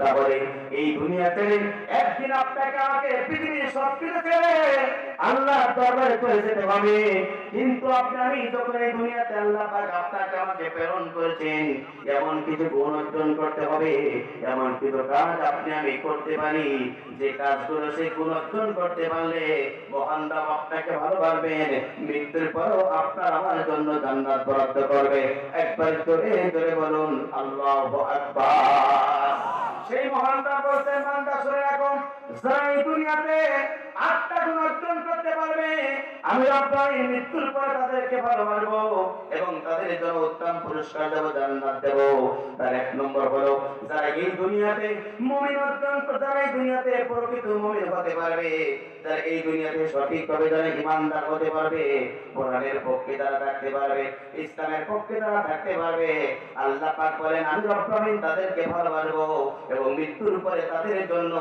তাহলে এই দুনিয়াতে একদিন আপনাকে আমাকে পৃথিবীর সবকিছু ছেড়ে আল্লাহর দরবারে চলে যেতে হবে। কিন্তু আমি যখন এই দুনিয়াতে আল্লাহ পাক আপনাকে আমাকে প্রেরণ করেছেন, এমন কিছু গুণ অর্জন করতে হবে, এমন কিছু কাজ আমি করতে পারি যে কাজগুলো সে গুণ অর্জন করতে পারলে মহান রব আপনাকে ভালোবাসবেন, মৃত্যুর পরও আপনার আমার জন্য জান্নাত বরাদ্দ করবে। একবার জোরে জোরে বলুন আল্লাহু আকবার। সেই মহান রব বলছেন, বান্দা শুনে রাখো, যারা এই দুনিয়াতে 8টা গুণ অর্জন করতে পারবে, আমি রব্বানি মৃত্যুর পরে তাদেরকে ভালোবাসবো এবং তাদের জন্য উত্তম পুরস্কার দেব, জান্নাত দেব। তার 1 নম্বর হলো, যারা এই দুনিয়াতে মুমিন অর্জন করতে, যারা এই দুনিয়াতে প্রকৃত মুমিন হতে পারবে, যারা এই দুনিয়াতে সঠিকভাবে যারা ঈমানদার হতে পারবে, কোরআনের পক্ষে যারা থাকতে পারবে, ইসলামের পক্ষে যারা থাকতে পারবে, আল্লাহ পাক বলেন আমি রব্বানি তাদেরকে ভালোবাসবো এবং মৃত্যুর পরে তাদের জন্য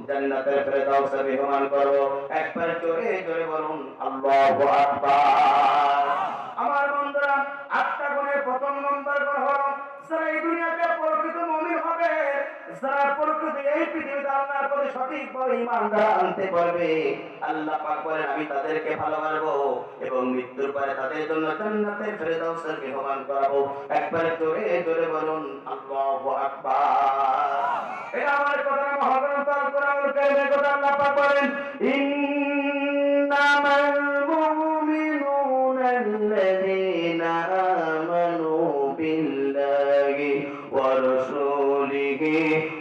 জান্নাতের ফেরদাউসে মেহমান করব। একবার জোরে জোরে বলুন আল্লাহু আকবার। আমার বন্ধুরা, 8টা গুণের প্রথম নম্বর গুণ হলো, যারা এই দুনিয়াতে প্রকৃত মুমিন হবে, যারা প্রকৃত এই পৃথিবীতে আল্লাহর প্রতি সঠিকভাবে ঈমান আনতে পারবে, আল্লাহ পাক বলেন আমি তাদেরকে ভালোবাসবো এবং মৃত্যুর পরে তাদের জন্য জান্নাতের ফেরদাউসের মেহমান করাবো। একবার জোরে জোরে বলুন আল্লাহু আকবার। এটা আমার কথা, মহাগ্রন্থ আল কোরআনুল কারীমের কথা। আল্লাহ পাক বলেন ইন্নামাল মুমিনুনা আল্লাযীনা আমানু বিল্লাহি ওয়া রাসূলিহি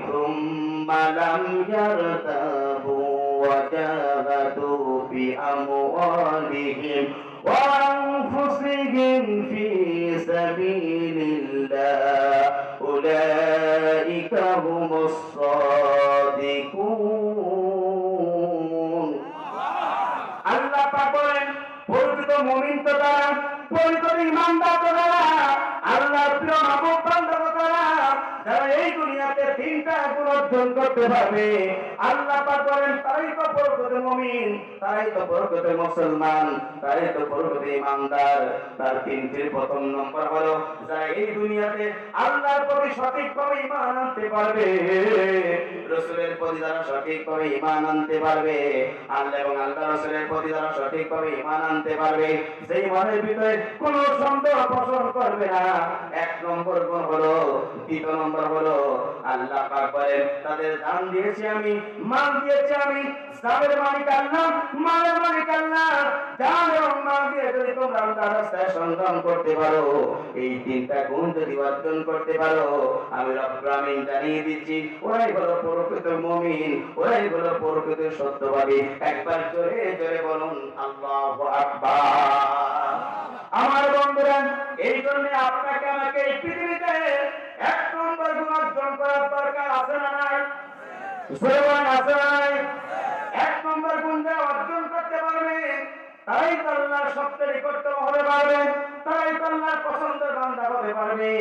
সুম্মা লাম ইয়ারতাবু ওয়া জাহাদু বিআমওয়ালিহিম ওয়া আনফুসিহিম ফি সাবিলিল্লাহ উলাইকা হুমুস সাদিকুন। আল্লাহ পাক বলেন প্রকৃত মুমিন তো তারা, প্রকৃত ঈমানদার তো তারা, আল্লাহর প্রিয় মাহবুব বান্দা তো তারা, যারা এই দুনিয়াতে 3টা গুণ অর্জন করতে পারবে। আল্লাহ পাক বলেন তারাই তো প্রকৃত মুমিন, তারাই তো প্রকৃত মুসলমান, তারাই তো প্রকৃত ঈমানদার। তার 3টির প্রথম নম্বর হলো, যারা এই দুনিয়াতে আল্লাহর প্রতি সঠিকভাবে ঈমান আনতে পারবে, রাসূলের প্রতি যারা সঠিকভাবে ঈমান আনতে পারবে, আল্লাহ এবং আল্লাহ রাসূলের প্রতি যারা সঠিকভাবে ঈমান আনতে পারবে, সেই মনের ভিতরে কোনো সন্দেহ পোষণ করবে না। 1 নম্বর গুণ হলো। 2 নম্বর হলো, আল্লাহ পাক বলেন তাদের জান দিয়েছি আমি, মাল দিয়েছি আমি, জানের মালিক আল্লাহ, মালের মালিক আল্লাহ। জান এবং মাল দিয়ে যদি তোমরা আল্লাহর রাস্তায় সংগ্রাম করতে পারো, এই 3টা গুণ যদি অর্জন করতে পারো, আমি রব্বুল আমিন জানিয়ে দিচ্ছি ওরাই হলো প্রকৃত মুমিন, ওরাই হলো প্রকৃত সত্যবাদী। একবার জোরে জোরে বলুন আল্লাহু আকবার। আমার বন্ধুরা, এই জন্য আপনাকে আমাকে এই পৃথিবীতে 1 নম্বর গুণ অর্জন করার দরকার আছে না নাই? আছে না নাই? 1 নম্বর গুণ যে অর্জন করতে পারবে, তারাই তো আল্লাহর সবচেয়ে নিকটতম হতে পারবে, তারাই তো আল্লাহর পছন্দের বান্দা হতে পারবে।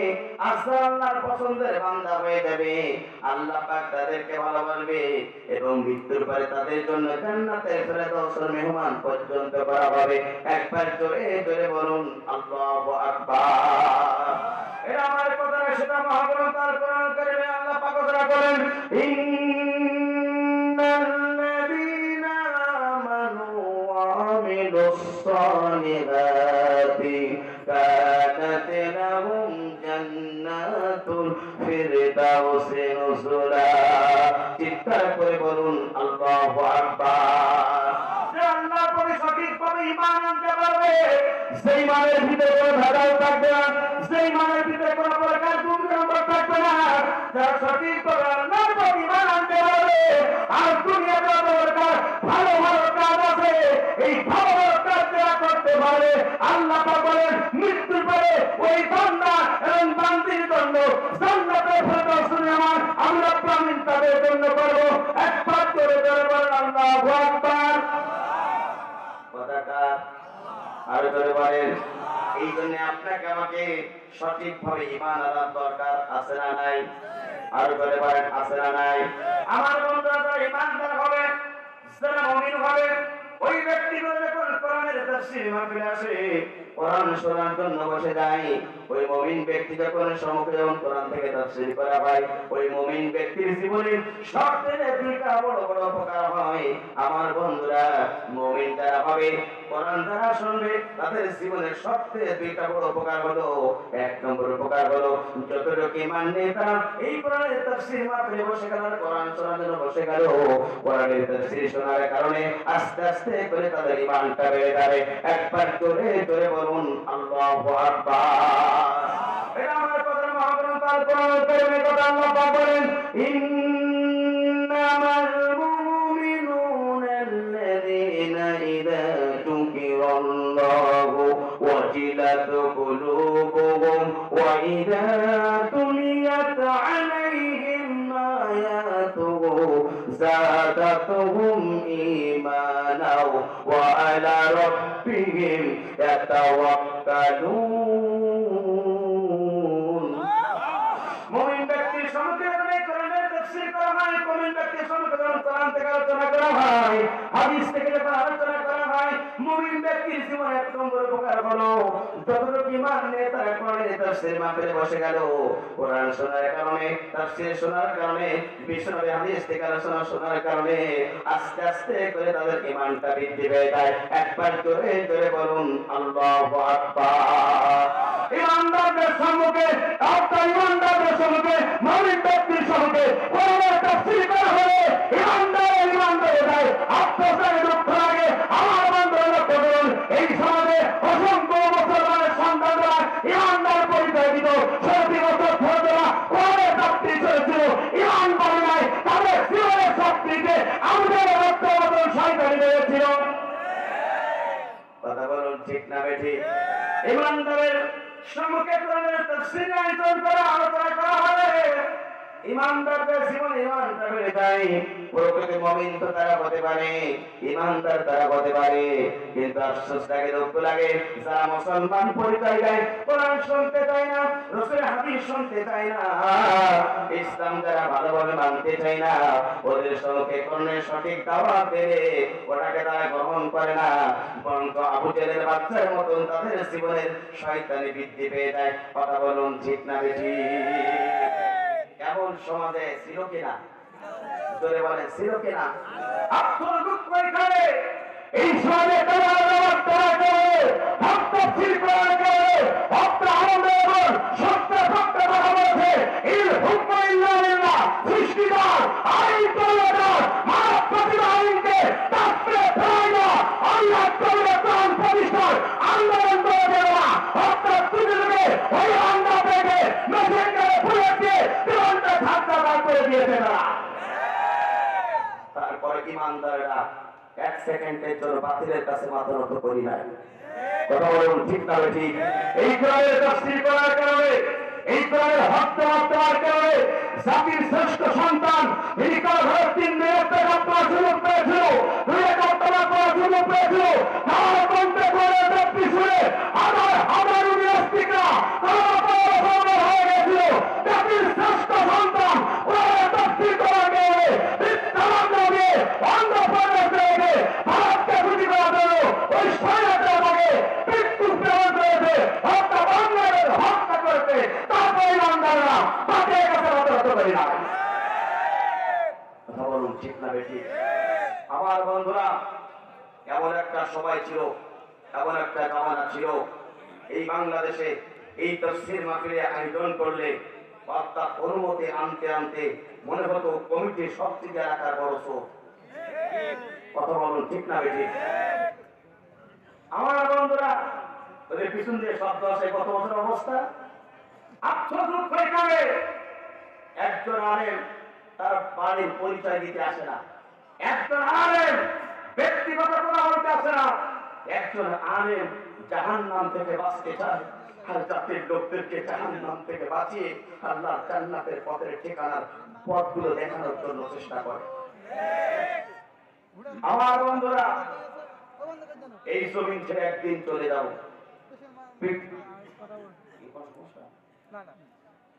আল্লাহ আল্লাহর পছন্দের বান্দা হয়ে যাবে, আল্লাহ পাক তাদেরকে ভালোবাসবে এবং মৃত্যুর পরে তাদের জন্য জান্নাতের ফেরদাউসের মেহমান পর্যন্ত করা হবে। একবার জোরে জোরে বলুন আল্লাহু আকবার। এটা আমার কথা না, সেটা মহাগ্রন্থ আল কোরআনুল কারীমে আল্লাহ পাক ঘোষণা করেন ইন্নাল্লাযীনা আমানু ওয়া আমিলুস সালিহাতি কানাত লাহুম জান্নাতুল ফিরদাউসি নুজুলা। চিৎকার করে বলুন আল্লাহু আকবার। যে আল্লাহর প্রতি সঠিকভাবে ঈমান আনতে পারবে, সেই ঈমানের ভিতরে কোনো ভেজাল থাকবে না, সেই ঈমানের ভিতরে কোনো প্রকার দুর্নীতি থাকবে না। যারা সঠিকভাবে আল্লাহর প্রতি ঈমান আনতে পারবে, আর দুনিয়াতে যত প্রকার ভালো ভালো কাজ আছে, এই ভালো ভালো কাজ যারা করতে পারে, আল্লাহ পাক বলেন মৃত্যুর পরে ওই বান্দা এবং বান্দির জন্য জান্নাতের ফেরদাউসের মেহমান আমি রব্বুল আমিন তাদের জন্য করব। একবার জোরে জোরে বলেন আল্লাহু আকবার। কথাটা আরো জোরে বলেন। এই জন্য আপনাকে আমাকে সঠিকভাবে ঈমান আনার দরকার আছে না নাই? আরো জোরে বলেন আছে না নাই? আমার বন্ধুরা, যারা ঈমানদার হবে, যারা মুমিন হবে, ওই ব্যক্তিগুলো যখন কোরআনের তাফসীর মাহফিলে আসে, কোরআন শোনার জন্য বসে যায়, ওই মুমিন ব্যক্তি যখন সম্মুখে যখন কোরআন থেকে তাফসীর করা হয়, ওই মুমিন ব্যক্তির জীবনে সবচেয়ে দুইটা বড় বড় উপকার হয়। আমার বন্ধুরা, মুমিন যারা হবে, কোরআন যারা শুনবে, তাদের জীবনের সবচেয়ে দুইটা বড় উপকার হলো, এক নম্বর উপকার হলো যতটুকু ঈমান নিয়ে তারা এই কোরআনের তাফসীর মাহফিলে বসে গেল, কোরআন শোনার জন্য বসে গেল, কোরআনের তাফসীর শোনার কারণে আস্তে আস্তে করে তাদের ঈমানটা বেড়ে যাবে। একবার জোরে জোরে বলুন আল্লাহু আকবার। এটা আমার কথা মহাগ্রন্থ আল কোরআনুল কারীমের কথা। আল্লাহ পাক বলেন, ইন্নামাল মুমিনুনা আল্লাযীনা ইযা যুকিরাল্লাহু ওয়াজিলাত কুলুবুহুম ওয়া ইযা তুলিয়াত আলাইহিম আয়াতুহু যাদাতুহুম ঈমানাও ওয়া আলা রাব্বিহিম ইয়াতাওয়াক্কালুন। মুমিন ব্যক্তির সম্মুখে যখন কোরআনের তাফসীর করা হয়, মুমিন ব্যক্তির সম্মুখে যখন কোরআন থেকে আলোচনা করা হয়, হাদিস থেকে যখন আলোচনা করা হয়, মুমিন ব্যক্তির জীবনে এক নম্বর উপকার হলো যতটুকু ঈমান নিয়ে তারা কোরআনের তাফসীর মাহফিলে বসে গেল, কোরআন শোনার কারণে, তাফসীর শোনার কারণে, বিশ্বনবী হাদিস থেকে আলোচনা শোনার কারণে আস্তে আস্তে করে তাদের ঈমানটা বৃদ্ধি পেয়ে যায়। একবার জোরে জোরে বলুন আল্লাহু আকবার। ইমানদারদের সম্মুখে, আপনার ইমানদারদের সম্মুখে, মুমিন ব্যক্তির সম্মুখে কোরআনের তাফসীর করা হলে ইমানদার হয়ে যায়। আত্মসারে দুঃখ লাগে। আমার বন্ধুরা লক্ষ্য করুন, এই সমাজে অসংখ্য মুসলমানের সন্তানরা ইমানদার পরিচয় দিত, 60 বছর ধরে কোরআনের তাফসীর চলেছিল, ঈমান পায় নাই, তাদের জীবনের শক্তিতে আমাদের রক্তবদল শয়তানি হয়েছিল। কথা বলুন ঠিক না বেঠিক? ইমানদারের সম্মুখে কোরআনের তাফসীর আয়োজন করা, আলোচনা করা হবে, ইমানদারদের জীবনে ঈমানটা বেড়ে যায়। প্রকৃত মুমিন তো তারা হতে পারে, ইমানদার তারা হতে পারে, কিন্তু আফসোস লাগে, দুঃখ লাগে, যারা মুসলমান পরিচয় দেয়, কোরআন শুনতে চায় না, রাসূলের হাদিস শুনতে চায় না, ইসলাম যারা ভালোভাবে মানতে চায় না, ওদের সম্মুখে কোরআনের সঠিক দাওয়াত দিলে ওটাকে তারা গ্রহণ করে না, বরং আবু জেহেলের বাচ্চার মতন তাদের জীবনের শয়তানি বৃদ্ধি পেয়ে যায়। কথা বলুন ঠিক না বেঠিক? এমন সমাজে ছিল কিনা? জোরে বলেন ছিল কিনা? আপনার দুঃখ এখানে এই সমাজে আন্দোলন করে দেওয়া অর্থাৎ ওই আন্দোলনকে মেশিন করে ফুলে দিয়ে জীবনটা ধাক্কা করে দিয়েছে তারা। তারপরে ইমানদারেরা 1 সেকেন্ডের জন্য বাতিলের কাছে মাথা নত করি নাই। কথা বলুন ঠিক না ঠিক? এই কোরআনের তাফসীর করার কারণে, এই কোরআনের হক দেওয়ার কারণে জাতির শ্রেষ্ঠ সন্তান মেডিকেল ঘরের 3 মিনিট আপনার সুযোগ পেয়েছিল, 2 আপনার সুযোগ পেয়েছিল, আমার কণ্ঠে কোরআনের তাফসীর শুনে আমার উনিয়াস্তিকরা হয়ে গেছিল। জাতির শ্রেষ্ঠ সন্তান কোরআনের তাফসীর করার কারণে ভারতকে খুশি করার জন্য ওই স্বৈরাচারকে মৃত্যু প্রেরণ করেছে, হত্যা বাংলাদেশ হত্যা করেছে, তারপরে ইমানদাররা বাতিলের কাছে মাথা নত করে নাই। কথা বলুন ঠিক না বেঠিক? আমার বন্ধুরা, এমন একটা সময় ছিল, এমন একটা জামানা ছিল, এই বাংলাদেশে এই তাফসীর মাহফিলে আয়োজন করলে অর্থাৎ অনুমতি আনতে আনতে মনে হতো কমিটির সবচেয়ে রাখার বড় চোখ। কথা বলুন ঠিক না বেঠিক? আমার বন্ধুরা, ওদের পিছন দিয়ে শব্দ আসে, কত বছর অবস্থা। আত্মদুঃখ এখানে একজন আলেম তার বাড়ির পরিচয় দিতে আসে না, একজন আলেম ব্যক্তিগত কথা বলতে আসে না, একজন আলেম জাহান্নাম থেকে বাঁচতে চায়, আর জাতির লোকদেরকে জাহান্নাম থেকে বাঁচিয়ে আল্লাহর জান্নাতের পথের ঠিকানার পথগুলো দেখানোর জন্য চেষ্টা করে। আমার বন্ধুরা, এই জমিন ছেড়ে একদিন চলে যাও।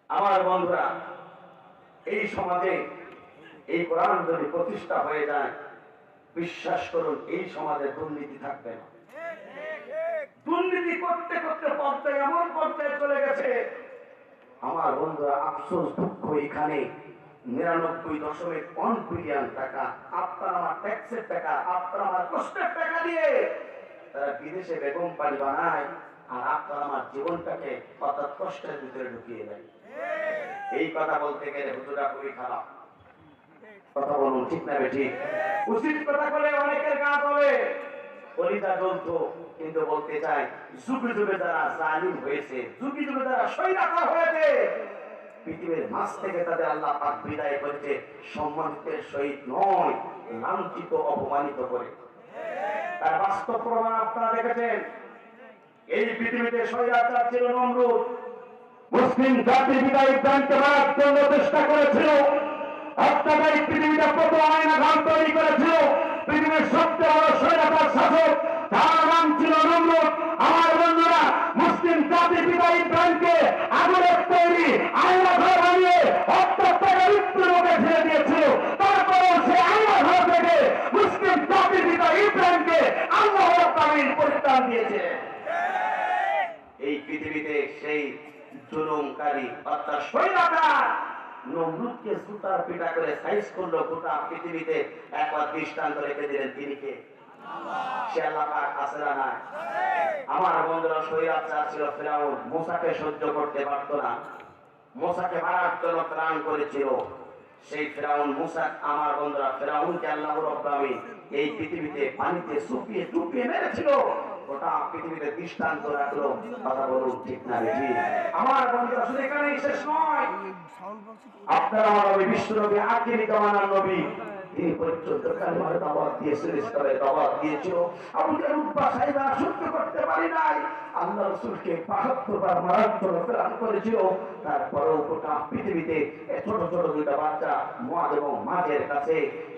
আমার বন্ধুরা, এই সমাজে এই কোরআন যদি প্রতিষ্ঠা হয়ে যায়, বিশ্বাস করুন এই সমাজে দুর্নীতি থাকবে না। দুর্নীতি করতে করতে পর্যায়ে এমন পর্যায়ে চলে গেছে, আমার বন্ধুরা আফসোস দুঃখ, এখানে 99.1 বিলিয়ন টাকা আপনার আমার ট্যাক্সের টাকা, আপনার আমার কষ্টের টাকা দিয়ে তারা বিদেশে বেগম পানি বানায়, আর আপনার আমার জীবনটাকে অর্থাৎ কষ্টের ভিতরে ঢুকিয়ে দেয়। এই কথা বলতে গেলে হুজুরা খুবই খারাপ কথা বলুন, ঠিক না ঠিক? উচিত কথা বলে অনেকের গা জ্বলে, কলিজা জ্বলত, কিন্তু বলতে চাই যুগে যুগে যারা জালিম হয়েছে, যুগে যুগে যারা স্বৈরাচার হয়েছে, পৃথিবীর মাঝ থেকে তাদের আল্লাহ পাক বিদায় করেছে সম্মানিতের সহিত নয়, লাঞ্ছিত অপমানিত করে। তার বাস্তব প্রমাণ আপনারা দেখেছেন। এই পৃথিবীতে স্বৈরাচার ছিল নমরুদ, মুসলিম জাতির বিদায় ইব্রাহিমকে মারার জন্য চেষ্টা করেছিল। আপনারা এই পৃথিবীতে প্রথম আয়না ঘাম তৈরি করেছিল। পৃথিবীর সবচেয়ে বড় স্বৈরাচার শাসক, তার নাম ছিল নমরুদ। আমার বন্ধুরা, মুসলিম জাতির বিদায় ইব্রাহিমকে আগুনের তৈরি আয়না ঘর বানিয়ে অত্যত্যাচার মৃত্যুর মুখে ঠেলে দিয়েছিল। তারপরেও সে আয়না ঘর থেকে মুসলিম জাতির বিদায় ইব্রাহিমকে আল্লাহ রাব্বুল আলামিন পরিত্রাণ দিয়েছে। এই পৃথিবীতে সেই জুলুমকারী অর্থাৎ স্বৈরাচার নমরুদকে জুতার পিটা করে সাইজ করলো, গোটা পৃথিবীতে একবার দৃষ্টান্ত রেখে দিলেন। তিনি কে? সে আল্লাহ পাক আছে না নাই? আমার বন্ধুরা, স্বৈরাচার ছিল ফিরাউন, মুসাকে সহ্য করতে পারত না, মুসাকে মারার জন্য প্রাণ করেছিল। সেই ফিরাউন মুসা, আমার বন্ধুরা, ফিরাউনকে আল্লাহ রাব্বুল আলামিন এই পৃথিবীতে পানিতে চুপিয়ে টুপিয়ে মেরেছিল। গোটা পৃথিবীতে দৃষ্টান্ত রাখলো। কথা বলুন, ঠিক না ঠিক? আমার বন্ধুরা, শুধু এখানেই শেষ নয়, আপনারা আমার নবী বিশ্ব নবী আখিরি জামানার নবী, তিনি পর্যন্ত কালিমার দাওয়াত দিয়েছিল, ইসলামের দাওয়াত দিয়েছিল। আবু জাহল উতবা সাইবা সহ্য করতে পারি নাই, আল্লাহ রাসূলকে ৭২ বার মারার জন্য প্ল্যান করেছিল। তারপরেও গোটা পৃথিবীতে ছোট ছোট দুইটা বাচ্চা মুআদ এবং মাঝের কাছে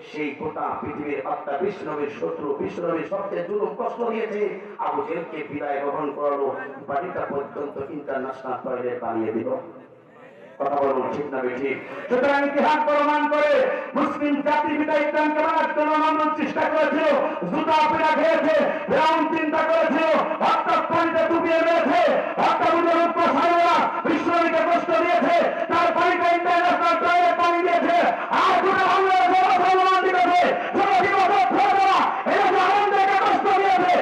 সেই গোটা পৃথিবীর আত্মা বিশ্ব নবীর শত্রু, বিশ্ব নবীর সবচেয়ে জুলুম কষ্ট দিয়েছে। আবু জাহলকে বিদায় গ্রহণ করালো, বাড়িটা পর্যন্ত ইন্টারন্যাশনাল টয়লেট বানিয়ে দিল। কথা বলুন, ঠিক না ঠিক? সুতরাং ইতিহাস প্রমাণ করে মুসলিম জাতির বিদায় ইসলামকে মারার জন্য নমরুদ চেষ্টা করেছিল, জুতা পিটা খেয়েছে, ফিরাউন চিন্তা করেছিল, অর্থাৎ পানিতে ডুবিয়ে মেরেছে, অর্থাৎ বিশ্বনবীকে কষ্ট দিয়েছে, তার পানিতে ইন্টারন্যাশনাল টয়লেট পানি দিয়েছে, আর গোটা বাংলাদেশে মুসলমান দিয়েছে, কষ্ট দিয়েছে,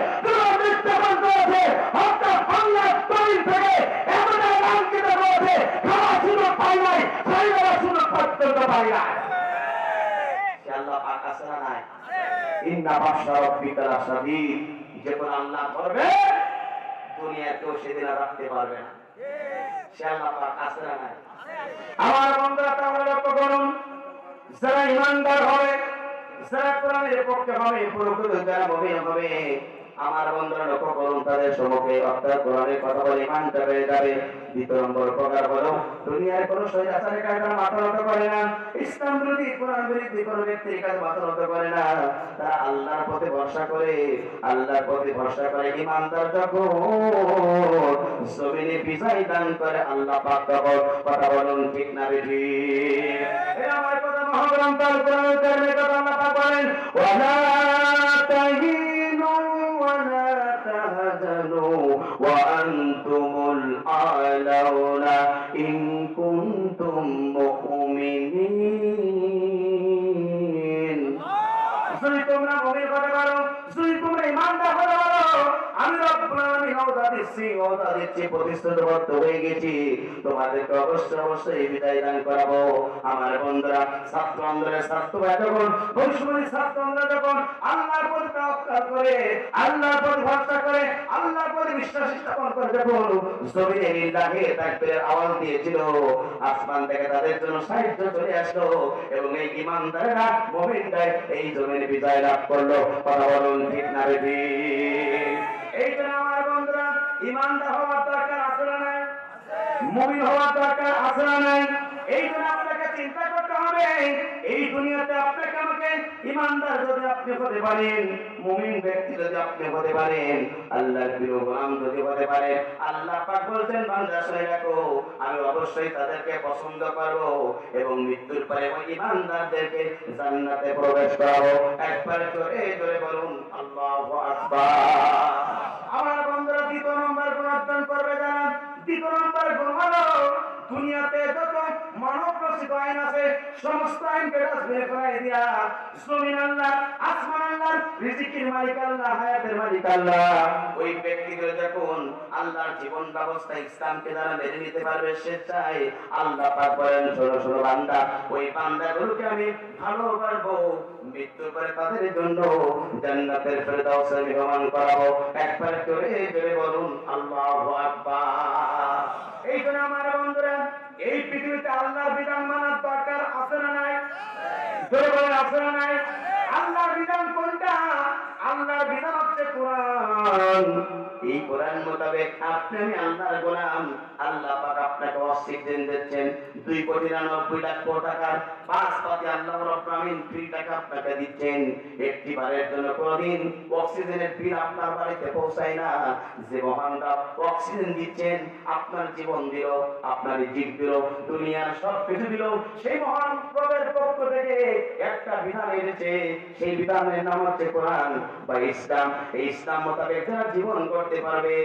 নির্যাতন করেছে, অর্থাৎ বাংলার তৈরি থেকে এতটাই লাঞ্ছিত করেছে, খাওয়া সুযোগ পাই নাই, শরীরের সুযোগ পর্যন্ত পাই নাই। সে আল্লাহ পাক আছে না নাই? ইন্না বাশা রাব্বিকা লাশাদীদ, যখন আল্লাহ করবে দুনিয়া কেউ সেদিন আর রাখতে পারবে না। সে আল্লাহ পাক আছে না নাই? আমার বন্ধুরা, তাহলে লক্ষ্য করুন, যারা ইমানদার হবে, যারা কোরআনের পক্ষে হবে, পুরোপুরি যারা মুমিন হবে, আমার বন্ধুরা লক্ষ্য করুন, তাদের সম্মুখে অর্থাৎ কোরআনের কথা বলে ইমানটা বেড়ে যাবে। দ্বিতীয় নম্বর প্রকার হলো, দুনিয়ার কোন স্বৈরাচারের কাছে তারা মাথা নত করে না, ইসলাম বিরোধী কোরআন বিরোধী কোন ব্যক্তির কাছে মাথা নত করে না, তারা আল্লাহর পথে ভরসা করে, আল্লাহর পথে ভরসা করে। ইমানদার যখন জমিনে বিজয় দান করে আল্লাহ পাক তখন। কথা বলুন, ঠিক না বেঠিক? এই আমার কথা মহাগ্রন্থ আল কোরআনুল কারীমের কথা আল্লাহ পাক বলেন, ওয়ালা তাহিনু ওয়ালা তাহজানু ওয়া আনতুমুল আ'লাউনা ইন কুনতুম মুমিনিন। যদি তোমরা মুমিন হতে পারো, যদি তোমরা ঈমানদার হতে পারো, আমি রব্বুল আলামিন ওয়াদা দিচ্ছি, প্রতিশ্রুতিবদ্ধ হয়ে গেছি, তোমাদেরকে অবশ্যই বিদায় দান করাবো। আমার বন্ধুরা, ছাত্র আন্দোলনের ছাত্র ভাই যখন, বৈষম্যী ছাত্র আন্দোলন যখন আল্লাহর প্রতি তাওয়াক্কুল করে, আল্লাহর প্রতি ভরসা করে, আল্লাহর প্রতি বিশ্বাস স্থাপন করে যখন জমিনে লিল্লাহি তাকবীরের আওয়াজ দিয়েছিল, আসমান থেকে তাদের জন্য সাহায্য চলে আসলো এবং এই ঈমানদাররা, মুমিনরা এই জমিনে বিজয় লাভ করলো। কথা বলুন, ঠিক না বেঠিক? এই জন্য আমার বন্ধুরা, ঈমানদার হওয়ার দরকার আছে না নাই? মুমিন হওয়ার দরকার আছে না নাই? এই জন্য আপনাকে চিন্তা করতে হবে, এই দুনিয়াতে আপনাকে আমাকে ইমানদার যদি আপনি হতে পারেন, মুমিন ব্যক্তি যদি আপনি হতে পারেন, আল্লাহর প্রিয় গোলাম যদি হতে পারেন, আল্লাহ পাক বলছেন বান্দা শুনে রাখো, আমি অবশ্যই তাদেরকে পছন্দ করব এবং মৃত্যুর পরে ওই ইমানদারদেরকে জান্নাতে প্রবেশ করাবো। একবার জোরে জোরে বলুন আল্লাহু আকবার। আমার বন্ধুরা, দ্বিতীয় নম্বর গুণ অর্জন করবে জানেন? দ্বিতীয় নম্বর গুণ হলো দুনিয়াতে যত মানব রচিত আইন আছে সমস্ত আইনকে ডাস্টবিনে ফেলাই দিয়া জমিন আল্লাহ, আসমান আল্লাহ, রিজিকের মালিক আল্লাহ, হায়াতের মালিক আল্লাহ, ওই ব্যক্তিগুলো যখন আল্লাহর জীবন ব্যবস্থা ইসলামকে যারা মেনে নিতে পারবে স্বেচ্ছায়, আল্লাহ পাক বলেন শোনো শোনো বান্দা, ওই বান্দাগুলোকে আমি ভালোবাসবো, মৃত্যুর পরে তাদের জন্য জান্নাতের ফেরদাউসে মেহমান করাবো। একবার জোরে জোরে বলুন আল্লাহু আকবার। এই জন্য আমার বন্ধুরা, এই পৃথিবীতে আল্লাহর বিধান মানার দরকার আছে না নাই? জোরে বলেন আছে না নাই? আল্লাহর বিধান কোনটা? আল্লাহর বিধান হচ্ছে কোরআন। এই কোরআন মোতাবেক আপনি আমি আল্লাহর গোলাম। আল্লাহ পাক আপনাকে অক্সিজেন দিচ্ছেন 2,99,00,000 টাকার 5 পাতি আল্লাহ রাব্বুল আমিন ফ্রি টাকা আপনাকে দিচ্ছেন। একটি বারের জন্য কোনদিন অক্সিজেনের বিল আপনার বাড়িতে পৌঁছায় না। যে মহান রব অক্সিজেন দিচ্ছেন, আপনার জীবন দিল, আপনার জীব দিল, দুনিয়ার সব কিছু দিল, সেই মহান রবের পক্ষ থেকে একটা বিধান এনেছে, সেই বিধানের নাম হচ্ছে কোরআন বা ইসলাম। এই ইসলাম মোতাবেক যারা জীবন করতে পারবে,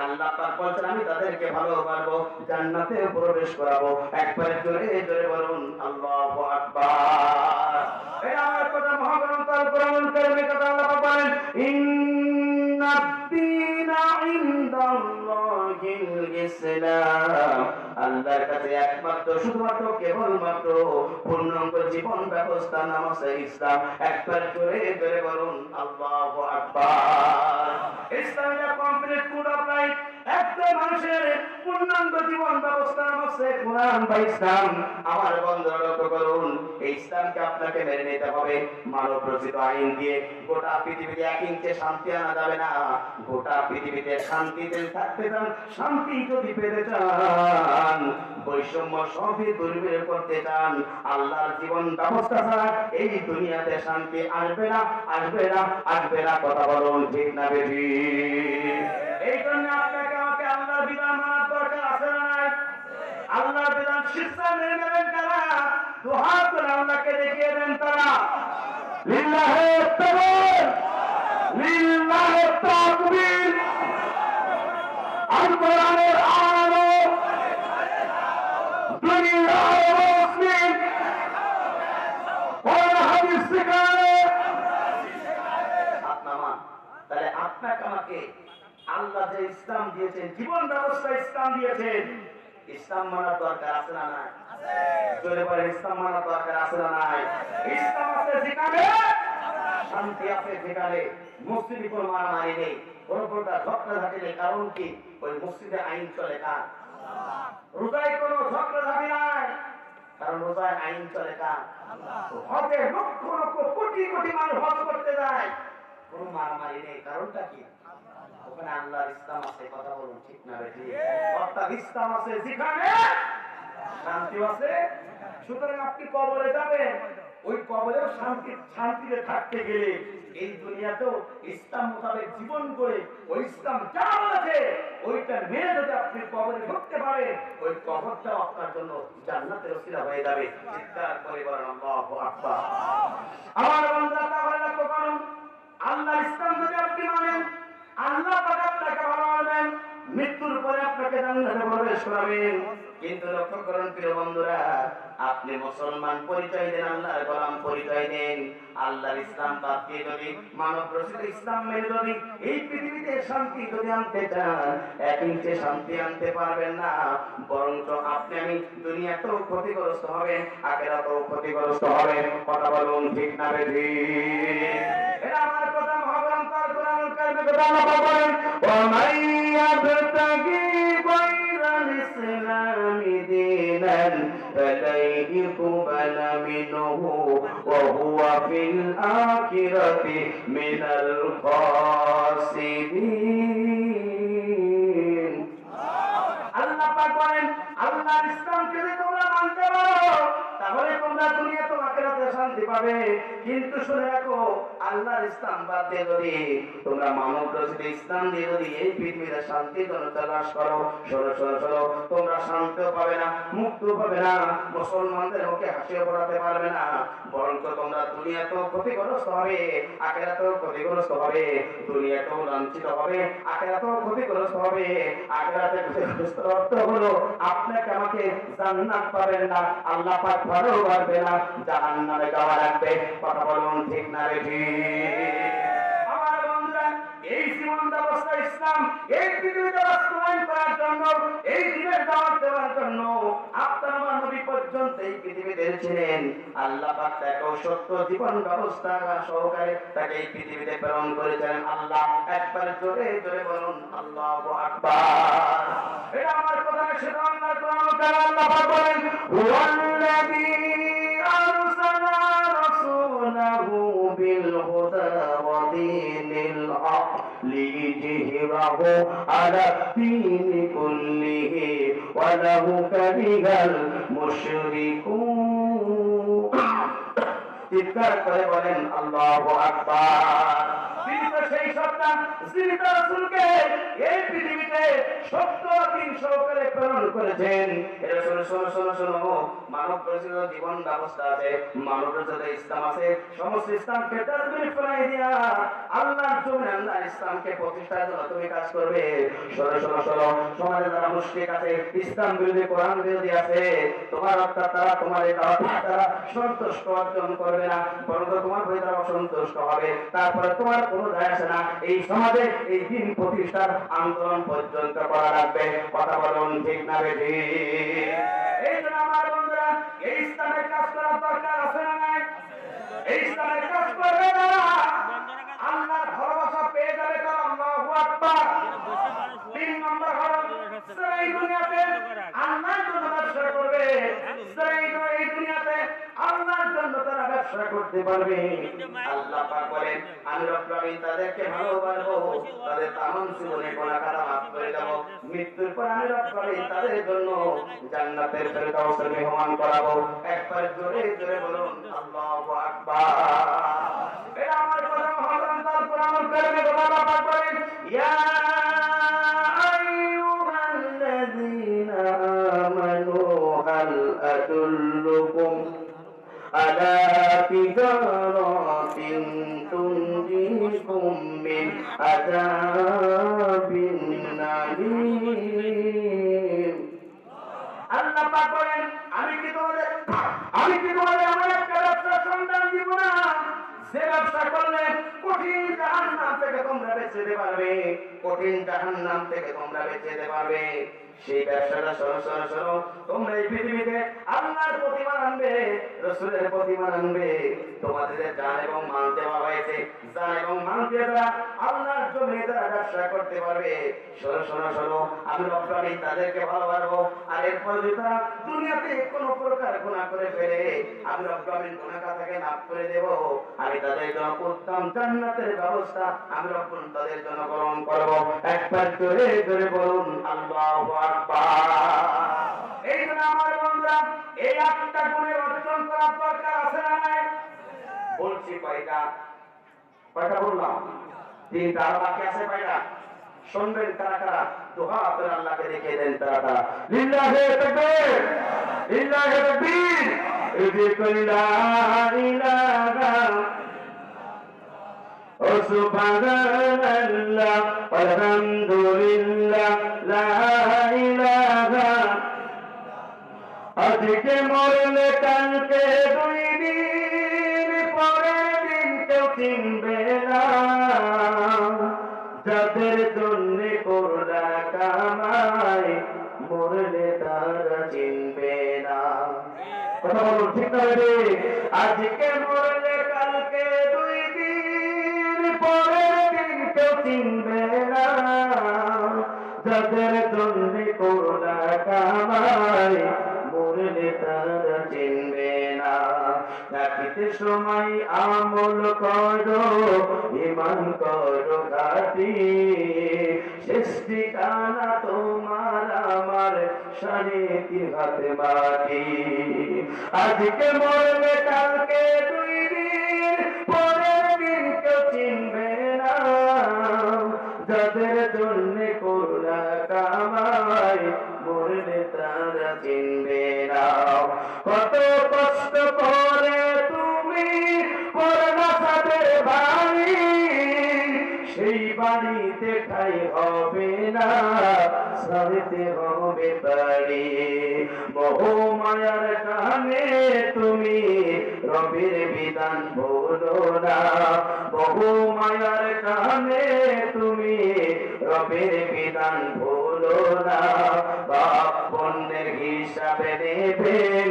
আল্লাহ পাক বলছেন আমি তাদেরকে ভালোবাসবো, জান্নাতে প্রবেশ করাবো। একবার জোরে জোরে বলুন আল্লাহু আকবার। এই আমার কথা মহাগ্রন্থ আল কোরআনুল কারীমের কথা আল্লাহ পাক বলেন ইন্নাদ-দীনা ইনদাল্লাহিল ইসলাম। আল্লাহর কাছে একমাত্র শুধুমাত্র কেবলমাত্র পূর্ণাঙ্গ জীবন ব্যবস্থা নাম হচ্ছে ইসলাম। একবার জোরে জোরে বলুন আল্লাহু আকবার। Islam is complete code of life. একটা মানুষের পূর্ণাঙ্গ জীবন ব্যবস্থা নাম হচ্ছে কোরআন বা ইসলাম। আমার বন্ধুরা লক্ষ্য করুন, এই ইসলামকে আপনাকে মেনে নিতে হবে। মানব রচিত আইন দিয়ে গোটা পৃথিবীতে 1 ইঞ্চি শান্তি আনা যাবে না। গোটা পৃথিবীতে শান্তিতে থাকতে চান, শান্তি যদি পেতে চান, বৈষম্য সবই দূরীভূত করতে চান, আল্লাহর জীবন ব্যবস্থা ছাড়া এই দুনিয়াতে শান্তি আসবে না, আসবে না, আসবে না। কথা বলুন ঠিক না বেশি? এই জন্য আপনাকে আমাকে আল্লাহর বিধান মানার দরকার আছে না নাই? আল্লাহর বিধান শিক্ষা মেনে নেবেন কারা? দুহাত করে আল্লাহকে দেখিয়ে দেন তারা। লিল্লাহে তাকবীর, লিল্লাহে তাকবীর। আল কোরআনের আলো দুনিয়ার মুসলিম কোরআন হাদিস শিখায়। আপনামা তাহলে আপনাকে আমাকে আল্লাহ যে ইসলাম দিয়েছেন, জীবন ব্যবস্থা ইসলাম দিয়েছেন, ইসলাম মানার দরকার আছে না নাই? জোরে বলেন ইসলাম মানার দরকার আছে না নাই? ইসলাম আছে যেখানে শান্তি আছে, যেখানে মসজিদে কোনো মারামারি নেই, কোনো প্রকার ঝগড়াঝাটি নেই। কারণ কি? ওই মসজিদে আইন চলে কার? রোজায় কোনো ঝগড়াঝাটি নাই, কারণ রোজায় আইন চলে কার? হজে লক্ষ লক্ষ কোটি কোটি মানুষ হজ করতে যায়, কোনো মারামারি নেই। কারণটা কি? ওখানে আল্লাহর ইসলাম আছে। কথা বলুন ঠিক না বেশি? অর্থাৎ ইসলাম আছে যেখানে শান্তি আছে। সুতরাং আপনি কবরে যাবেন, ওই কবরেও শান্তিতে থাকতে গেলে এই দুনিয়াতেও ইসলাম মোতাবেক জীবন করে ওই ইসলাম যা বলেছে ওইটা মেনে যদি আপনি কবরে ঢুকতে পারেন, ওই কবরটাও আপনার জন্য জান্নাতের ওসিলা হয়ে যাবে। চিৎকার করে বলেন আল্লাহু আকবার। আমার বান্দা তাহলে লক্ষ্য করুন, আল্লাহর ইসলাম যদি আপনি মানেন, আল্লাহ পাক আপনাকে ভালোবাসবেন, মৃত্যুর পরে আপনাকে জান্নাতে প্রবেশ করাবেন। কিন্তু লক্ষ্য করুন প্রিয় বন্ধুরা, আপনি মুসলমান পরিচয় দেন, আল্লাহর গোলাম পরিচয় দেন, আল্লাহর ইসলাম বাদ দিয়ে যদি মানব রচিত ইসলাম মেনে যদি এই পৃথিবীতে শান্তি যদি আনতে চান, 1 ইঞ্চি শান্তি আনতে পারবেন না। বরঞ্চ আপনি আমি দুনিয়াতেও ক্ষতিগ্রস্ত হবে, আখিরাতেও ক্ষতিগ্রস্ত হবে। কথা বলুন ঠিক না বেশি? এটা আমার কথা মহাগ্রন্থ আল কোরআনুল কারীমের কথা আল্লাহ বলেন ওয়া মাইয়াবতাগি গায়রাল ইসলামি দীনান ফালাই ইকবালা মিনহু ওয়া হুয়া ফিল আখিরাতি মিনাল খাসিরিন। আল্লাহ পাক বলেন আল্লাহর ইসলামকে যদি তোমরা মানতে পারো, তাহলে তোমরা দুনিয়াতে আখিরাতে শান্তি শান্তি পাবে। কিন্তু শুনে রাখো, আল্লাহর ইসলাম বাদ দিয়ে যদি তোমরা মানব রচিত ইসলাম দিয়ে যদি এই পৃথিবীতে শান্তির জন্য তালাশ করো, শোনো, তোমরা শান্তিও পাবে না, মুক্তিও পাবে না, মুসলমানদের মুখে হাসিও পড়াতে পারবে না, বরঞ্চ তোমরা দুনিয়াতেও ক্ষতিগ্রস্ত হবে, আখিরাতেও ক্ষতিগ্রস্ত হবে। দুনিয়াতেও লাঞ্ছিত হবে, আখিরাতেও ক্ষতিগ্রস্ত হবে। আখিরাতে ক্ষতিগ্রস্ত অর্থ হলো আপনাকে আমাকে জান্নাত পাবেন না, আল্লাহ পাক ভালোবাসবে না, জাহান্নামে যাওয়া লাগবে। কথা বলুন ঠিক না রে ঠিক? আমার বন্ধুরা, এই জীবন ব্যবস্থা ইসলাম এই পৃথিবীতে বাস্তবায়ন করার জন্য, এই দিনের দাওয়াত দেওয়ার জন্য আপনার আমার নবী পর্যন্ত এই পৃথিবীতে ছিলেন। আল্লাহ পাক তাকে সত্য জীবন ব্যবস্থা সহকারে তাকে এই পৃথিবীতে প্রেরণ করেছেন। আল্লাহ একবার জোরে জোরে বলুন আল্লাহু আকবার। এটা আমার কথা না, সেটা আল্লাহর কোরআন কালাম। আল্লাহ পাক বলেন, হুয়াল্লাযী আরসালা রাসূলাহু বিল হুদা ওয়া দীনিল হক লিইয়ুযহিরাহু আলা দীনি কুল্লিহি ওয়া লাহু কারিহাল মুশরিকুন। চিৎকার করে বলেন আল্লাহু আকবার। তিনি তো সেই সত্তা, যিনি তার রাসূলকে এই পৃথিবীতে সত্য দিন সহকারে প্রেরণ করেছেন। এরা শোনো, মানব রচিত জীবন ব্যবস্থা আছে, মানব রচিত ইসলাম আছে, সমস্ত ইসলামকে ডাস্টবিনে ফেলাই দিয়া আল্লাহর জন্য আল্লাহ ইসলামকে প্রতিষ্ঠার জন্য তুমি কাজ করবে। শোনো, সমাজে যারা মুশরিক আছে, ইসলাম বিরোধী, কোরআন বিরোধী আছে, তোমার অর্থাৎ তারা তোমার এই দাওয়াত তারা সন্তুষ্ট অর্জন করবে না, বরং তোমার প্রতি তারা অসন্তুষ্ট হবে। তারপরে তোমার কোনো যায় আসে না, এই সমাজে এই দিন প্রতিষ্ঠার আন্দোলন পর্যন্ত করা লাগবে। কথা বলুন ঠিক না বেশি? এই জন্য আমার বন্ধুরা, এই ইসলামের কাজ করার দরকার আছে না নাই? এই ইসলামের কাজ করবে না, আল্লাহর ভালোবাসা পেয়ে যাবে। তার আল্লাহু আকবার। 3 নম্বর হলো এই দুনিয়াতে আল্লাহর জন্য ব্যবসা করবে। এই দুনিয়াতে আল্লাহর জন্য তারা ব্যবসা করতে পারবে। আল্লাহ পাক বলেন, আমি রব্বুল আলামিন তাদেরকে ভালোবাসবো, তাদের তামাম জীবনে গুনাহ খাতা মাফ করে দেব। মৃত্যুর পর আমি রব্বুল আলামিন তাদের জন্য জান্নাতের ফেরদাউসের মেহমান করাবো। একবার জোরে জোরে বলুন আল্লাহু আকবার। এটা আমার কথা মহান তার কোরআনুল কারীমে আল্লাহ পাক বলেন, ইয়া আইয়ুহাল্লাযীনা আমানু হাল আদুল্লুকুম আলা তিজারাতিন তুনজিকুম মিন আযাবিন আলীম। আল্লাহ পাক বলেন, আমি কি তোমাদের এমন একটা ব্যবসার সন্ধান দিব না, যে ব্যবসা করলে কঠিন জাহান্নাম থেকে তোমরা বেঁচে যেতে পারবে, কঠিন জাহান্নাম থেকে তোমরা বেঁচে যেতে পারবে। সেই ব্যবসাটা শোনো, তোমরা এই পৃথিবীতে আল্লাহর প্রতিমান আনবে, রাসূলের প্রতিমান আনবে। তোমাদের জান এবং মাল দেওয়া হয়েছে, জান এবং মাল দিয়ে তারা আল্লাহর জমিনে তারা ব্যবসা করতে পারবে। শোনো, আমি রব্বুল আলামিন তাদেরকে ভালোবাসবো। আর এরপর যদি তারা দুনিয়াতে কোনো প্রকার গুনাহ করে ফেলে, আমি রব্বুল আলামিন গুনাহ থেকে মাফ করে দেব। আমি তাদের জন্য উত্তম জান্নাতের ব্যবস্থা আমি রব্বুল তাদের জন্য গ্রহণ করব। একবার জোরে জোরে বলুন আল্লাহু আকবার। এই জন্য আমার বন্ধুরা, এই 8টা গুণের অর্জন করার দরকার আছে না নাই? বলছি কয়টা বললাম? 3টা, আর বাকি আছে কয়টা? শুনবেন কারা? দুহা করে আল্লাহকে দেখিয়ে দেন তারা। লিল্লাহি তাকবীর, লিল্লাহি তাকবীর। লা ইলাহা ও সুবহানাল্লাহ আলহামদুলিল্লাহ লা ইলাহা। আজকে মরলে কালকে 2 দিন, পরের দিন কেউ চিনবে না। যাদের জন্য করলা কামাই, মরলে তারা চিনবে না। কথা বলুন ঠিক না? আজকে মরলে কালকে 2 দিন, পরের দিন কেউ চিনবে না। যাদের জন্য করলা কামাই, মরলে তারা চিনবে না। থাকিতে সময় আমল করো, ঈমান করো খাঁটি, শেষ ঠিকানা তোমার আমার শারীরিক হাতে মাটি। আজকে মরলে কালকে 2 বাড়িতে ঠাই হবে না, সারিতে হবে বাড়ি। মোহমায়ার টানে তুমি রবের বিধান ভুলো না, মোহমায়ার টানে তুমি রবের বিধান ভুলো না। বাপ পণ্যের হিসাবে নেবেন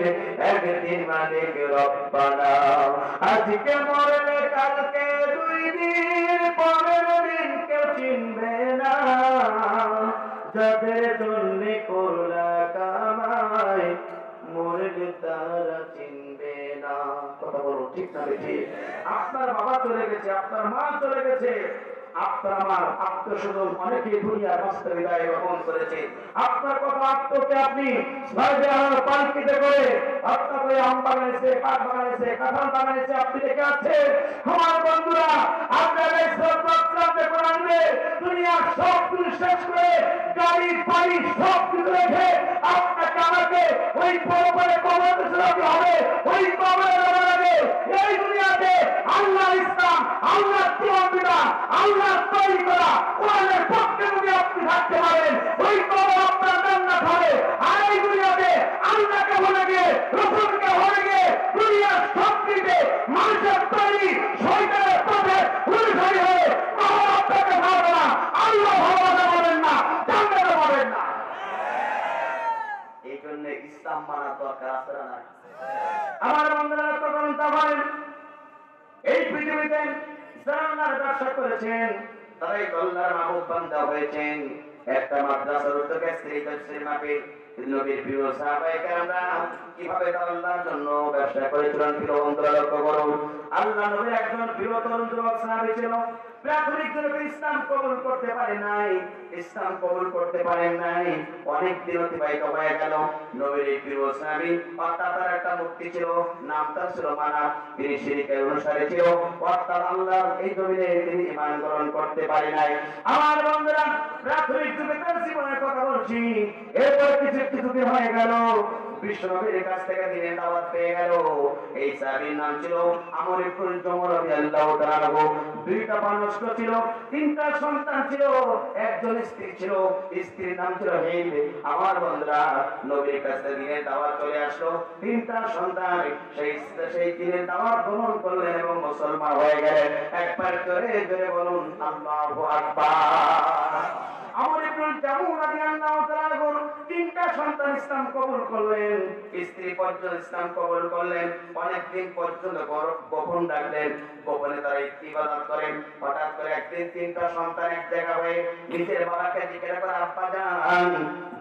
একদিন মালিক রব্বানা। আজকে মরলে কালকে 2 দিন পরের দিন কেউ চিনবে না, যাদের জন্য করলা কামাই মরলে তারা চিনবে না। কথা বলুন ঠিক না ঠিক? আপনার বাবা চলে গেছে, আপনার মা চলে গেছে, আপনার আমার আত্মস্বজন অনেকে দুনিয়ার বাস্তব বিদায় গ্রহণ করেছে। আপনার কথা আত্মকে আপনি পালকিতে করে আপনাকে আম বাগানেছে, কাঠ বাগানেছে, কাঁঠাল বাগানেছে, আপনি দেখে আছেন। আমার বন্ধুরা, আপনারা যখন আনবে দুনিয়ার সব কিছু শেষ করে গাড়ি বাড়ি সব কিছু রেখে আপনাকে আমাকে ওই পরে কবরে চলাতে হবে। ওই কবরে যাওয়ার আগে এই দুনিয়াতে আল্লাহ ইসলাম, আল্লাহ তিরবিদা, আল্লাহ তৈরি করা কোরআনের পক্ষে যদি আপনি থাকতে পারেন, ওই কবর আপনার জান্নাত হবে। আর এই দুনিয়াতে আল্লাহকে ভুলে গিয়ে, রাসূলকে ভুলে গিয়ে দুনিয়ার সব কিছু মানুষের তৈরি শয়তানের পথে অনুসারী হয়ে কবর আপনাকে ভালো না, আল্লাহ ভালোবাসা পাবেন না, জান্নাত পাবেন না। এই জন্য ইসলাম মানা দরকার আছে না? আমার বন্ধুরা তখন তখন এই পৃথিবীতে যারা ব্যবসা করেছেন তারাই আল্লাহর মাহবুব বান্দা হয়েছেন। একটা মাদ্রাসার উদ্যোগে স্ত্রী তাফসীর মাহফিল নবীর প্রিয় সাহাবায়ে কেরামরা কিভাবে আল্লাহর জন্য ব্যবসা করেছিলেন প্রিয় বন্ধুরা লক্ষ্য করুন। আল্লাহ নবীর একজন প্রিয় তরুণ যুবক সাহাবী ছিল, প্রাথমিক যুগে ইসলাম কবুল করতে পারে নাই, ইসলাম কবুল করতে পারেন নাই। অনেক দিন অতিবাহিত হয়ে গেল। নবীর এই প্রিয় সাহাবী অর্থাৎ তার একটা মুক্তি ছিল, নাম তার ছিল মানা। তিনি শিরকের অনুসারী ছিল, অর্থাৎ আল্লাহর এই জমিনে তিনি ঈমান গ্রহণ করতে পারে নাই। আমার বন্ধুরা, প্রাথমিক যুগে তার জীবনের কথা বলছি। এরপর কিছুদিন হয়ে গেল, বিশ্বনবীর কাছ থেকে দিনের দাওয়াত পেয়ে গেল। এই সাহাবীর নাম ছিল আমর ইবনে জমর রাদিয়াল্লাহু তাআলা। 2টা পানস্ত ছিল, 3টা সন্তান ছিল, একজন স্ত্রী ছিল, স্ত্রীর নাম ছিল হিন্দ। আমার বন্ধুরা, নবীর কাছে দিনের দাওয়াত চলে আসলো। 3টা সন্তান সেই দিনের দাওয়াত গ্রহণ করলেন এবং মুসলমান হয়ে গেলেন। একবার জোরে জোরে বলুন আল্লাহু আকবার। আমর ইবনে জামুহ রাদিয়াল্লাহু তাআলা 3টা সন্তান ইসলাম কবুল করলেন, স্ত্রী পর্যন্ত ইসলাম কবুল করলেন। অনেকদিন পর্যন্ত গোপন রাখলেন, গোপনে তারা ইবাদত করেন। হঠাৎ করে একদিন 3টা সন্তান এক জায়গা হয়ে নিজের বাবাকে জিজ্ঞাসা করে, আব্বা জান,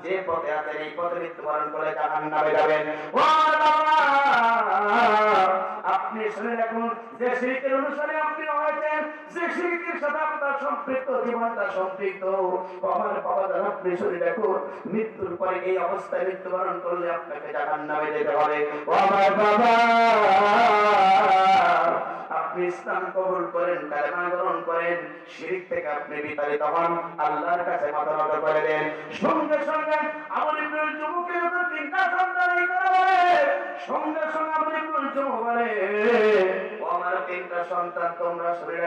যে পথে আছেন এই পথে মৃত্যুবরণ করে জাহান্নামে যাবেন। ও বাবা, আপনি শুনে রাখুন, যে শিরকের অনুসারে আপনি হয়েছেন, যে শিরকের সাথে আপনার সম্পৃক্ত, জীবনটা সম্পৃক্ত, আমার বাবা জান, আপনি শুনে রাখুন, মৃত্যুর পরে এই অবস্থায় মৃত্যুবরণ করলে আপনাকে জাহান্নামে যেতে হবে। ও আমার বাবা, আপনি ইসলাম কবুল করেন, কালেমা গ্রহণ করেন, শিরক থেকে আপনি বিতাড়িত হন, আল্লাহর কাছে মাথা নত করে দেন। সঙ্গে সঙ্গে আমর ইবনে জুমুকের 3টা সন্তান এই কথা বলে, সঙ্গে সঙ্গে আমর ইবনে জুমু বলে, ও আমার 3টা সন্তান, তোমরা শুনে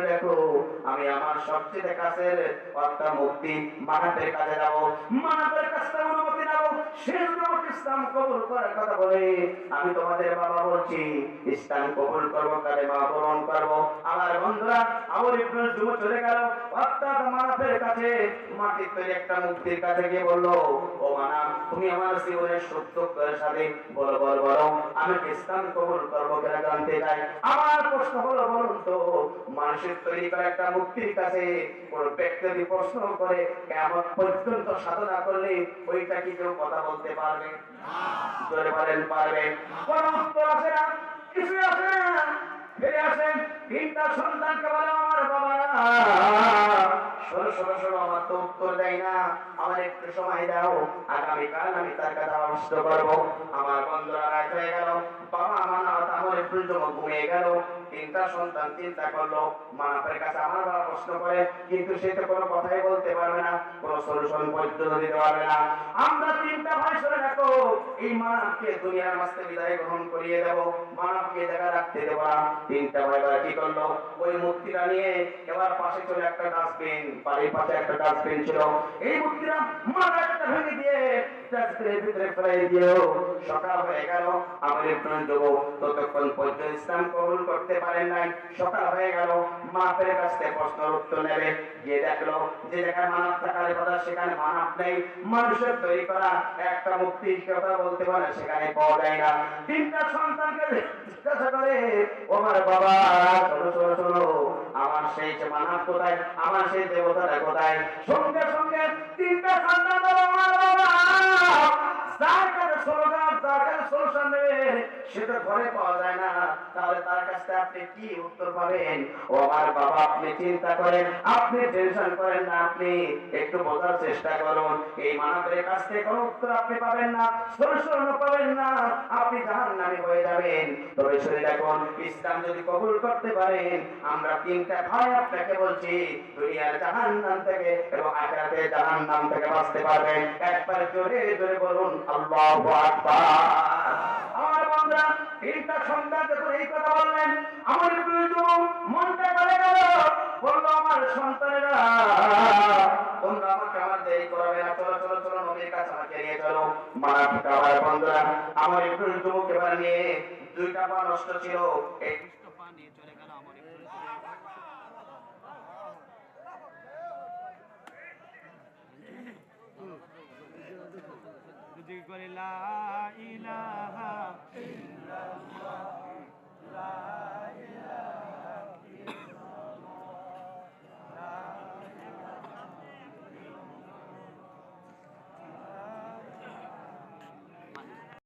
রাখো, আমি আমার সবচেয়ে কাছের অর্থাৎ মুক্তি মানবের কাছে যাব, মানবের কাছে অনুমতি নেব। সে যদি ইসলাম কবুল করার কথা বলে, আমি তোমাদের বাবা বলছি ইসলাম কবুল করবো, কালেমা গ্রহণ করবো। আমার বন্ধুরা, আমর ইবনে জুমু চলে গেল অর্থাৎ মানবের কাছে, মাটির তৈরি একটা মুক্তির কাছে গিয়ে বললো, ও মানব, তুমি আমার জীবনের সত্য সাথে বলো, আমি ইসলাম কবুল করবো কিনা জানতে চাই। আমার প্রশ্ন হলো, বলুন তো, মানুষের তৈরি করা একটা মুক্তির কাছে কোন ব্যক্তি যদি প্রশ্ন করে কেমন পর্যন্ত সাধনা করলে ওইটা কি কেউ কথা বলতে পারবে? জোরে বলেন পারবে? কোন উত্তর আসে না, কিছু আসে না। ফিরে আসেন, 3টা সন্তানকে বলে, আমার বাবারা শোনো, আমার তো উত্তর দেয় না। আমার একটু সময় দাও, আগামীকাল আমি তার কথা অবশ্য করবো। আমার বন্ধুরা রাত হয়ে গেল, বাবা আমার আমার একটু ঘুমিয়ে গেল। তিনটা সন্তান চিন্তা করলো, মানবের কাছে আমার বাবা প্রশ্ন করে, কিন্তু সে তো কোনো কথাই বলতে পারবে না, কোনো সলিউশন পর্যন্ত দিতে পারবে না। আমরা তিনটা ভাই শুনে রাখো, এই মানবকে দুনিয়ার মাঝে বিদায় গ্রহণ করিয়ে দেব, মানবকে জায়গা রাখতে দেব না। তিনটা ভাই কি করলো, ওই মূর্তিটা নিয়ে এবার পাশে চলে একটা ডাস্টবিন, বাড়ির পাশে একটা ডাস্টবিন ছিল, এই মূর্তিটা মাথা একটা ভেঙে দিয়ে ডাস্টবিনের ভিতরে ফেলে দিও। সকাল হয়ে গেল, আমার একটু যুবক ততক্ষণ পর্যন্ত ইসলাম কবুল করতে পারেন নাই। সকাল হয়ে গেল, মাপের কাছ থেকে প্রশ্নের উত্তর নেবে, গিয়ে দেখলো যে জায়গায় মানব থাকার কথা সেখানে মানব নেই, মানুষের তৈরি করা একটা মুক্তির কথা বলতে পারে সেখানে পাওয়া যায় না। তিনটা সন্তানকে জিজ্ঞাসা করে, আমার বাবা শোনো শোনো শোনো, আমার সেই যে মানব কোথায়, আমার সেই দেবতাটা কোথায়? সঙ্গে সঙ্গে তিনটা সন্তান বলে, আমার বাবা যার কাছে স্লোগান, যার কাছে সলিউশন নেবেন সে তো ঘরে পাওয়া যায় না, তাহলে তার কাছ থেকে আপনি কি উত্তর পাবেন? ও আমার বাবা, আপনি চিন্তা করেন, আপনি টেনশন করেন না, আপনি একটু বোঝার চেষ্টা করুন, এই মানবের কাছ থেকে কোনো উত্তর আপনি পাবেন না, সলিউশন পাবেন না, আপনি জাহান্নামী হয়ে যাবেন। তবে শুনে দেখুন, ইসলাম যদি কবুল করতে পারেন, আমরা তিনটা ভাই আপনাকে বলছি, দুনিয়ার জাহান্নাম থেকে এবং আখিরাতের জাহান্নাম থেকে বাঁচতে পারবেন। একবার জোরে জোরে বলুন আল্লাহু আকবার। আমার বন্ধুরা, তিনটা সন্তান যখন এই কথা বললেন, আমার প্রিয় মনটা গলে গেল, বললো আমার সন্তানেরা, তোমরা আমাকে আমার দেরি করাবে না, চলো চলো চলো নবীর কাছে আমাকে নিয়ে চলো। মানব আমার বন্ধুরা, আমার প্রিয় যুবক এবার নিয়ে দুইটা পা নষ্ট ছিল, এই দুটো পা নিয়ে চলে গেল আমার করে লা ইলাহা ইল্লাল্লাহ লা